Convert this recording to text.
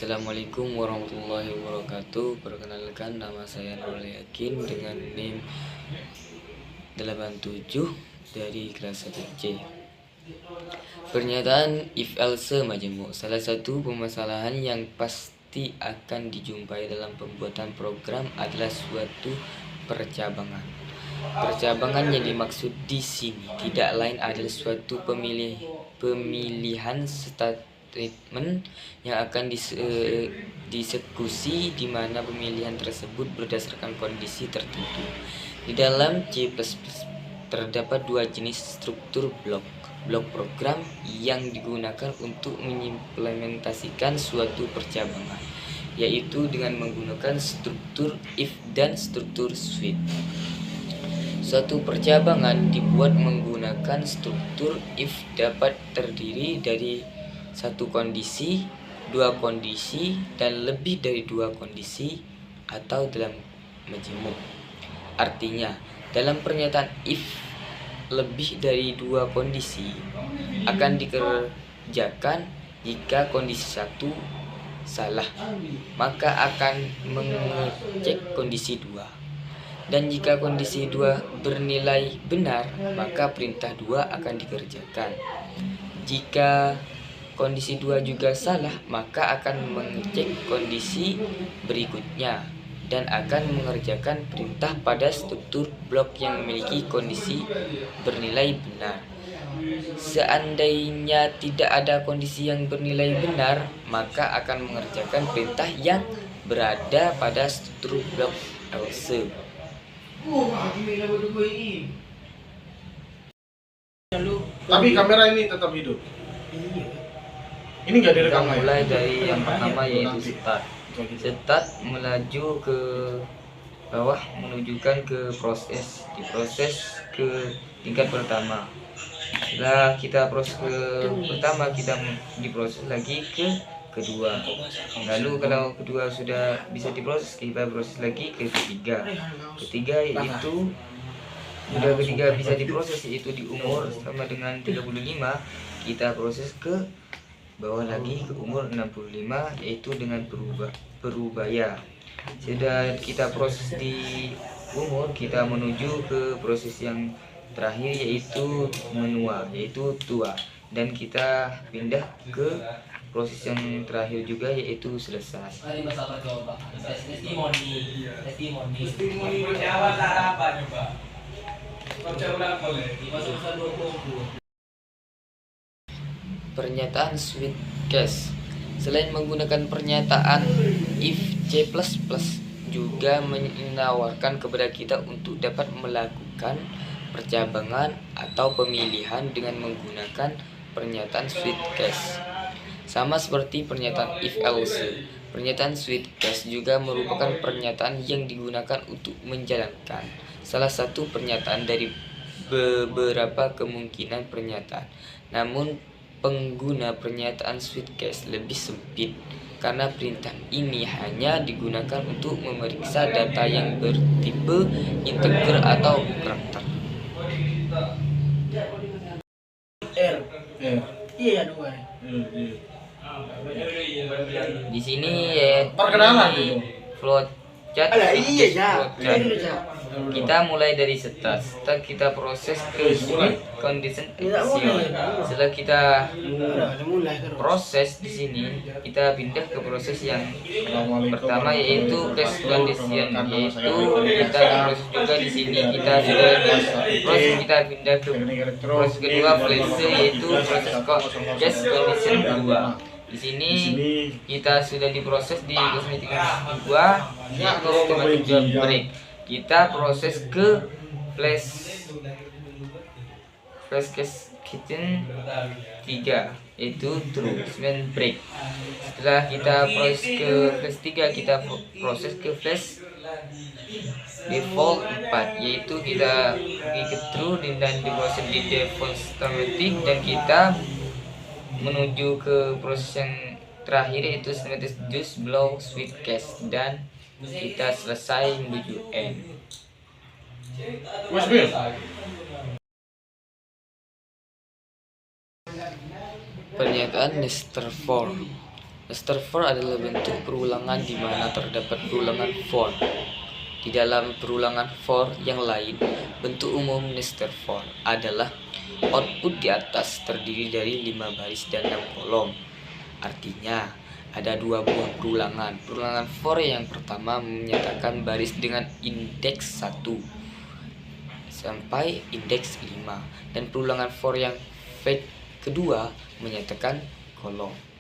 Assalamualaikum warahmatullahi wabarakatuh. Perkenalkan, nama saya Nurul Yakin dengan NIM 87 dari kelas 1C. Pernyataan if else majemuk. Salah satu permasalahan yang pasti akan dijumpai dalam pembuatan program adalah suatu percabangan. Percabangan yang dimaksud di sini tidak lain adalah suatu pemilihan statement yang akan disekusi, di mana pemilihan tersebut berdasarkan kondisi tertentu. Di dalam C++ terdapat dua jenis struktur blok program yang digunakan untuk mengimplementasikan suatu percabangan, yaitu dengan menggunakan struktur if dan struktur switch. Suatu percabangan dibuat menggunakan struktur if dapat terdiri dari satu kondisi, dua kondisi, dan lebih dari dua kondisi, atau dalam majemuk. Artinya, dalam pernyataan if lebih dari dua kondisi akan dikerjakan jika kondisi satu salah, maka akan mengecek kondisi dua. Dan jika kondisi 2 bernilai benar, maka perintah 2 akan dikerjakan. Jika kondisi 2 juga salah, maka akan mengecek kondisi berikutnya dan akan mengerjakan perintah pada struktur blok yang memiliki kondisi bernilai benar. Seandainya tidak ada kondisi yang bernilai benar, maka akan mengerjakan perintah yang berada pada struktur blok else. Tapi kamera ini tetap hidup. Ini nggak direkam. Kita mulai dari yang pertama, yaitu start. Start melaju ke bawah menunjukkan ke proses, diproses ke tingkat pertama. Setelah kita proses ke pertama, kita diproses lagi ke kedua. Lalu kalau kedua sudah bisa diproses, kita proses lagi ke ketiga. Ketiga yaitu sudah ketiga bisa diproses, yaitu di umur sama dengan 35, kita proses ke bawah lagi ke umur 65, yaitu dengan berubaya. Sudah kita proses di umur, kita menuju ke proses yang terakhir, yaitu menua, yaitu tua, dan kita pindah ke proses yang terakhir juga, yaitu selesai. Pernyataan switch case. Selain menggunakan pernyataan if, C++ juga menawarkan kepada kita untuk dapat melakukan percabangan atau pemilihan dengan menggunakan pernyataan switch case. Sama seperti pernyataan if else, pernyataan switch case juga merupakan pernyataan yang digunakan untuk menjalankan salah satu pernyataan dari beberapa kemungkinan pernyataan. Namun pengguna pernyataan switch case lebih sempit, karena perintah ini hanya digunakan untuk memeriksa data yang bertipe integer atau karakter. Iya dua. Di sini ya Perkenalan itu. flowchart. Kita mulai dari start. Kita proses ke switch condition action. Setelah kita proses di sini, kita pindah ke proses yang pertama, yaitu case condition, yaitu kita proses juga di sini. Kita sudah proses, kita pindah ke proses kedua, flash, yaitu proses case condition 2. Di sini kita sudah diproses di kosmetik 2, yaitu kosmetik break. Kita proses ke flash case kitchen 3, yaitu true break. Setelah kita proses ke flash 3, kita proses ke flash default 4, yaitu kita pergi ke true dan diproses di default static, dan kita menuju ke proses yang terakhir, yaitu status just blow switch case, dan kita selesai menuju end. Pernyataan Nestor for. Nested for adalah bentuk perulangan di mana terdapat perulangan for. Di dalam perulangan for yang lain, bentuk umum nested for adalah output di atas terdiri dari 5 baris dan 6 kolom. Artinya, ada 2 buah perulangan. Perulangan for yang pertama menyatakan baris dengan indeks 1 sampai indeks 5, dan perulangan for yang fetch kedua menyatakan kolom.